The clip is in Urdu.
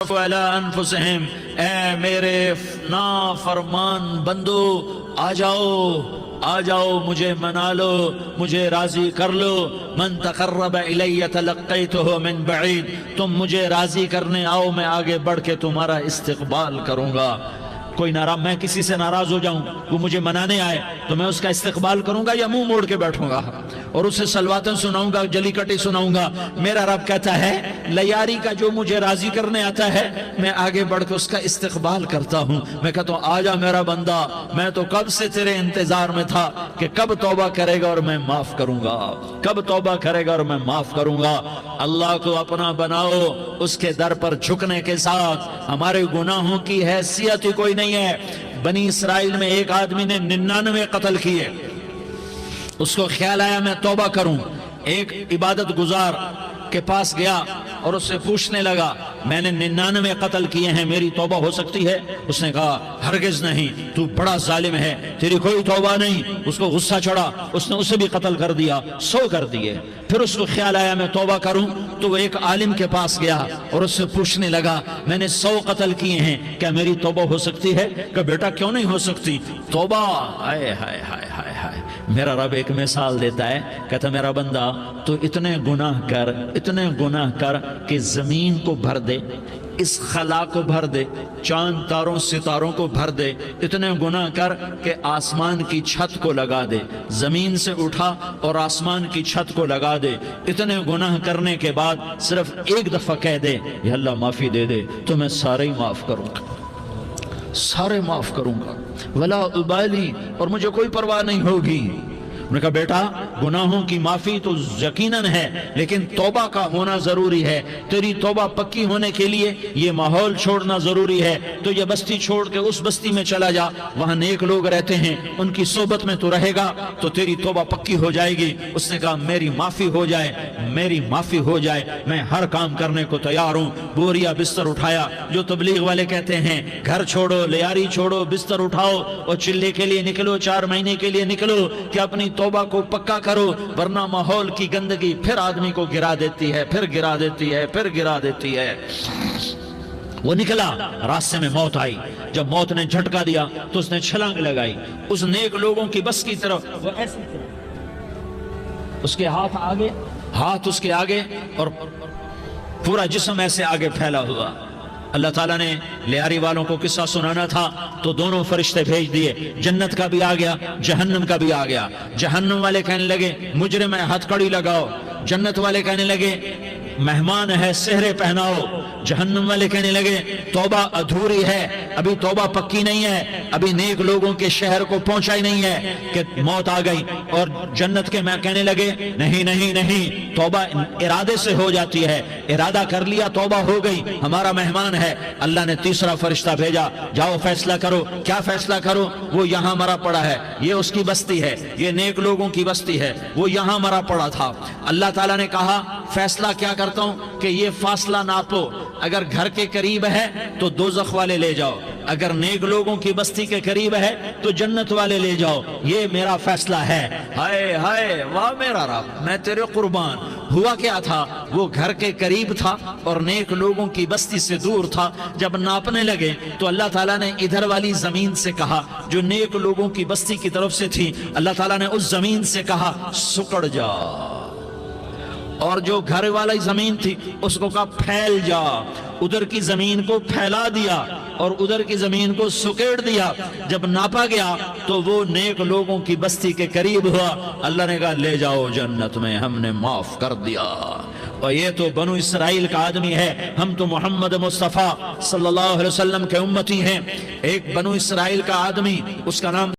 وَعَلَىٰ أَنفُسِهِمْ، اے میرے نافرمان بندو آ جاؤ مجھے منا لو، مجھے راضی کر لو۔ من تقرب الی تلقیتہ من بعید، تم مجھے راضی کرنے آؤ، میں آگے بڑھ کے تمہارا استقبال کروں گا۔ کوئی ناراض، میں کسی سے ناراض ہو جاؤں، وہ مجھے منانے آئے تو میں اس کا استقبال کروں گا یا منہ موڑ کے بیٹھوں گا اور اسے سلواتیں سناؤں گا، جلی کٹی سناؤں گا؟ میرا رب کہتا ہے لیاری کا جو مجھے راضی کرنے آتا ہے میں آگے بڑھ کے اس کا استقبال کرتا ہوں۔ میں کہتا ہوں آجا میرا بندہ، میں تو کب سے تیرے انتظار میں تھا کہ کب توبہ کرے گا اور میں معاف کروں گا، کب توبہ کرے گا اور میں معاف کروں گا۔ اللہ کو اپنا بناؤ، اس کے در پر جھکنے کے ساتھ ہمارے گناہوں کی حیثیت ہی کوئی نہیں ہے۔ بنی اسرائیل میں ایک آدمی نے 99 قتل کیے، اس کو خیال آیا میں توبہ کروں، ایک عبادت گزار کے پاس گیا اور اس سے پوچھنے لگا میں نے 99 قتل کیے ہیں، میری توبہ ہو سکتی ہے؟ اس نے کہا ہرگز نہیں، تو بڑا ظالم ہے، تیری کوئی توبہ نہیں۔ اس کو غصہ چڑھا، اس نے اسے بھی قتل کر دیا، 100 کر دیے۔ پھر اس کو خیال آیا میں توبہ کروں تو وہ ایک عالم کے پاس گیا اور اس سے پوچھنے لگا میں نے 100 قتل کیے ہیں، کیا میری توبہ ہو سکتی ہے؟ کہ بیٹا کیوں نہیں ہو سکتی توبہ؟ ہائے ہائے ہائے ہائے ہائے۔ میرا رب ایک مثال دیتا ہے، کہتا میرا بندہ تو اتنے گناہ کر کہ زمین کو بھر دے، اس خلا کو بھر دے، چاند تاروں ستاروں کو بھر دے، اتنے گناہ کر کہ آسمان کی چھت کو لگا دے، زمین سے اٹھا اور آسمان کی چھت کو لگا دے۔ اتنے گناہ کرنے کے بعد صرف ایک دفعہ کہہ دے یا اللہ معافی دے دے تو میں سارے ہی معاف کروں گا، سارے معاف کروں گا، ولا ابالی، اور مجھے کوئی پرواہ نہیں ہوگی۔ انہوں نے کہا بیٹا گناہوں کی معافی تو یقیناً ہے لیکن توبہ کا ہونا ضروری ہے، تیری توبہ پکی ہونے کے لیے یہ ماحول چھوڑنا ضروری ہے۔ تو یہ بستی چھوڑ کے اس بستی میں چلا جا، وہاں نیک لوگ رہتے ہیں، ان کی صحبت میں تو رہے گا تو تیری توبہ پکی ہو جائے گی۔ اس نے کہا میری معافی ہو جائے، میری معافی ہو جائے، میں ہر کام کرنے کو تیار ہوں۔ بوریا بستر اٹھایا، جو تبلیغ والے کہتے ہیں گھر چھوڑو، لیاری چھوڑو، بستر اٹھاؤ اور چلے کے لیے نکلو، 4 مہینے کے لیے نکلو کہ اپنی توبہ کو پکا کرو، ورنہ ماحول کی گندگی پھر آدمی کو گرا دیتی ہے، پھر گرا دیتی ہے، پھر گرا دیتی ہے۔ وہ نکلا، راستے میں موت آئی، جب موت نے جھٹکا دیا تو اس نے چھلانگ لگائی اس نیک لوگوں کی بس کی طرف، وہ ایسے اس کے ہاتھ اس کے آگے اور پورا جسم ایسے آگے پھیلا ہوا۔ اللہ تعالیٰ نے لیاری والوں کو قصہ سنانا تھا تو دونوں فرشتے بھیج دیے، جنت کا بھی آ گیا، جہنم کا بھی آ گیا۔ جہنم والے کہنے لگے مجرم ہے ہتھ کڑی لگاؤ، جنت والے کہنے لگے مہمان ہے سہرے پہناؤ۔ جہنم والے کہنے لگے توبہ ادھوری ہے، ابھی توبہ پکی نہیں ہے، ابھی نیک لوگوں کے شہر کو پہنچا ہی نہیں ہے کہ موت آ گئی۔ اور جنت کے میں کہنے لگے نہیں نہیں نہیں، توبہ ارادے سے ہو جاتی ہے، ارادہ کر لیا توبہ ہو گئی، ہمارا مہمان ہے۔ اللہ نے تیسرا فرشتہ بھیجا، جاؤ فیصلہ کرو۔ کیا فیصلہ کرو؟ وہ یہاں مرا پڑا ہے، یہ اس کی بستی ہے، یہ نیک لوگوں کی بستی ہے، وہ یہاں مرا پڑا تھا۔ اللہ تعالیٰ نے کہا فیصلہ کیا کرتا ہوں کہ یہ فاصلہ ناپو، اگر گھر کے قریب ہے تو دوزخ والے لے جاؤ، اگر نیک لوگوں کی بستی کے قریب ہے تو جنت والے لے جاؤ، یہ میرا فیصلہ ہے۔ ہائے ہائے واہ میرا رب، میں تیرے قربان۔ ہوا کیا تھا؟ وہ گھر کے قریب تھا اور نیک لوگوں کی بستی سے دور تھا۔ جب ناپنے لگے تو اللہ تعالیٰ نے ادھر والی زمین سے کہا جو نیک لوگوں کی بستی کی طرف سے تھی، اللہ تعالیٰ نے اس زمین سے کہا سکڑ جا، اور جو گھر والی زمین تھی اس کو کہا پھیل جا۔ ادھر کی زمین کو پھیلا دیا اور ادھر کی زمین کو سکیڑ دیا۔ جب ناپا گیا تو وہ نیک لوگوں کی بستی کے قریب ہوا۔ اللہ نے کہا لے جاؤ جنت میں، ہم نے معاف کر دیا۔ اور یہ تو بنو اسرائیل کا آدمی ہے، ہم تو محمد مصطفیٰ صلی اللہ علیہ وسلم کے امتی ہیں۔ ایک بنو اسرائیل کا آدمی، اس کا نام